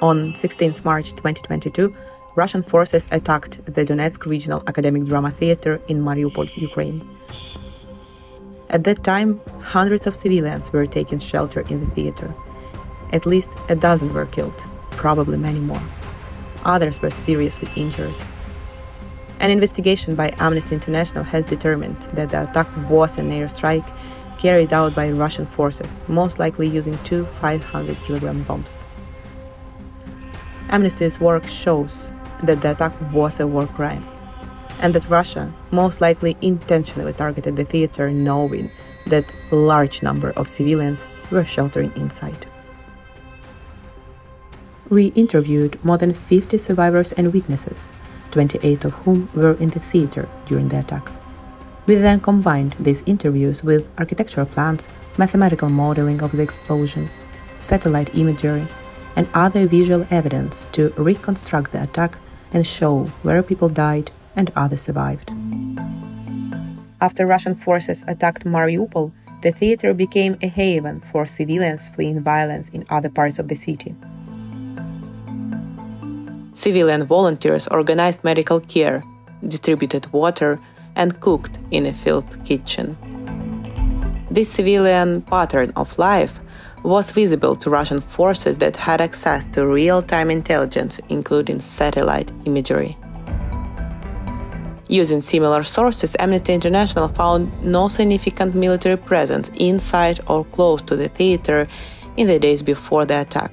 On 16 March 2022, Russian forces attacked the Donetsk Regional Academic Drama Theatre in Mariupol, Ukraine. At that time, hundreds of civilians were taking shelter in the theatre. At least a dozen were killed, probably many more. Others were seriously injured. An investigation by Amnesty International has determined that the attack was an airstrike carried out by Russian forces, most likely using two 500-kilogram bombs. Amnesty's work shows that the attack was a war crime, and that Russia most likely intentionally targeted the theater, knowing that a large number of civilians were sheltering inside. We interviewed more than 50 survivors and witnesses, 28 of whom were in the theater during the attack. We then combined these interviews with architectural plans, mathematical modeling of the explosion, satellite imagery, and other visual evidence to reconstruct the attack and show where people died and others survived. After Russian forces attacked Mariupol, the theater became a haven for civilians fleeing violence in other parts of the city. Civilian volunteers organized medical care, distributed water, and cooked in a field kitchen. This civilian pattern of life was visible to Russian forces that had access to real-time intelligence, including satellite imagery. Using similar sources, Amnesty International found no significant military presence inside or close to the theater in the days before the attack.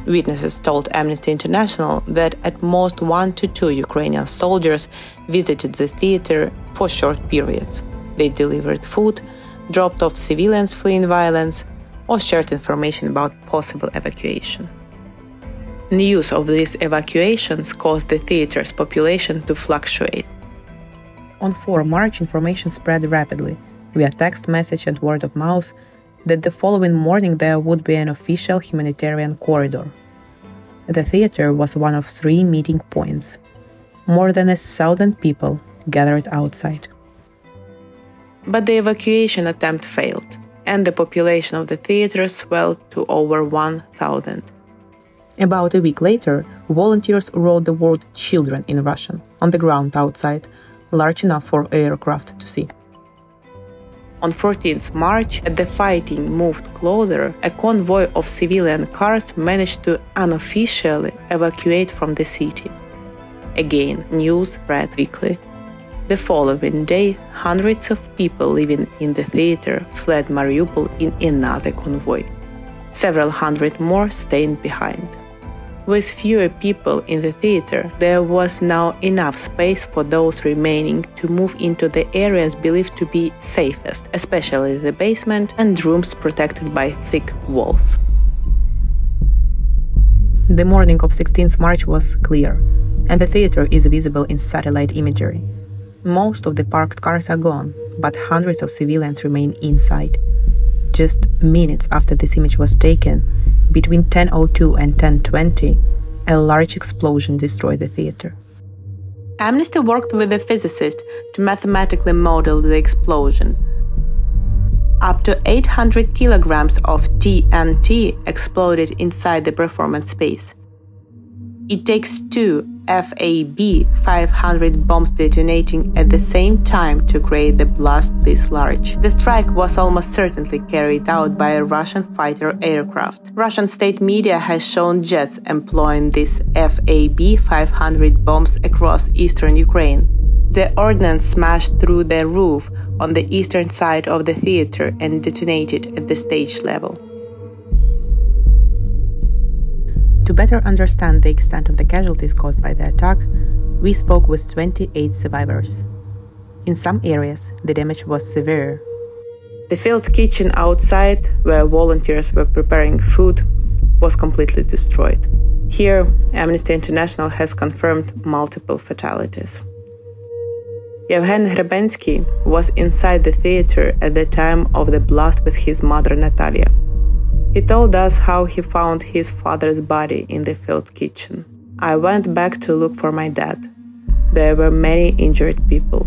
Witnesses told Amnesty International that at most 1 to 2 Ukrainian soldiers visited the theater for short periods. They delivered food, dropped off civilians fleeing violence, or shared information about possible evacuation. News of these evacuations caused the theater's population to fluctuate. On 4 March, information spread rapidly, via text message and word of mouth, that the following morning there would be an official humanitarian corridor. The theater was one of 3 meeting points. More than 1,000 people gathered outside. But the evacuation attempt failed, and the population of the theater swelled to over 1,000. About a week later, volunteers wrote the word "children" in Russian on the ground outside, large enough for aircraft to see. On 14th March, as the fighting moved closer, a convoy of civilian cars managed to unofficially evacuate from the city. Again, news spread quickly. The following day, hundreds of people living in the theater fled Mariupol in another convoy. Several hundred more stayed behind. With fewer people in the theater, there was now enough space for those remaining to move into the areas believed to be safest, especially the basement and rooms protected by thick walls. The morning of 16th March was clear, and the theater is visible in satellite imagery. Most of the parked cars are gone, but hundreds of civilians remain inside. Just minutes after this image was taken, between 10:02 and 10:20, a large explosion destroyed the theater. Amnesty worked with a physicist to mathematically model the explosion. Up to 800 kilograms of TNT exploded inside the performance space. It takes 2 FAB-500 bombs detonating at the same time to create the blast this large. The strike was almost certainly carried out by a Russian fighter aircraft. Russian state media has shown jets employing these FAB-500 bombs across eastern Ukraine. The ordnance smashed through the roof on the eastern side of the theater and detonated at the stage level. To better understand the extent of the casualties caused by the attack, we spoke with 28 survivors. In some areas, the damage was severe. The field kitchen outside, where volunteers were preparing food, was completely destroyed. Here, Amnesty International has confirmed multiple fatalities. Yevhen Hrebensky was inside the theater at the time of the blast with his mother Natalia. He told us how he found his father's body in the field kitchen. I went back to look for my dad. There were many injured people.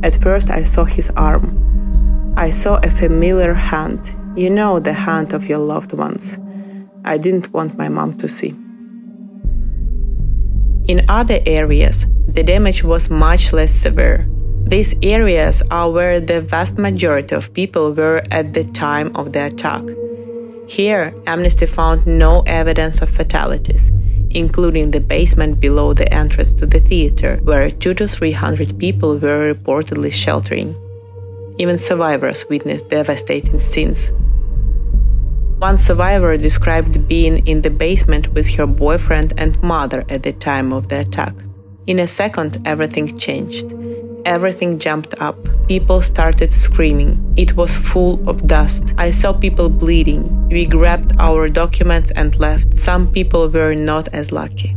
At first I saw his arm. I saw a familiar hand, you know, the hand of your loved ones. I didn't want my mom to see. In other areas, the damage was much less severe. These areas are where the vast majority of people were at the time of the attack. Here, Amnesty found no evidence of fatalities, including the basement below the entrance to the theater, where 200 to 300 people were reportedly sheltering. Even survivors witnessed devastating scenes. One survivor described being in the basement with her boyfriend and mother at the time of the attack. In a second, everything changed. Everything jumped up. People started screaming. It was full of dust. I saw people bleeding. We grabbed our documents and left. Some people were not as lucky.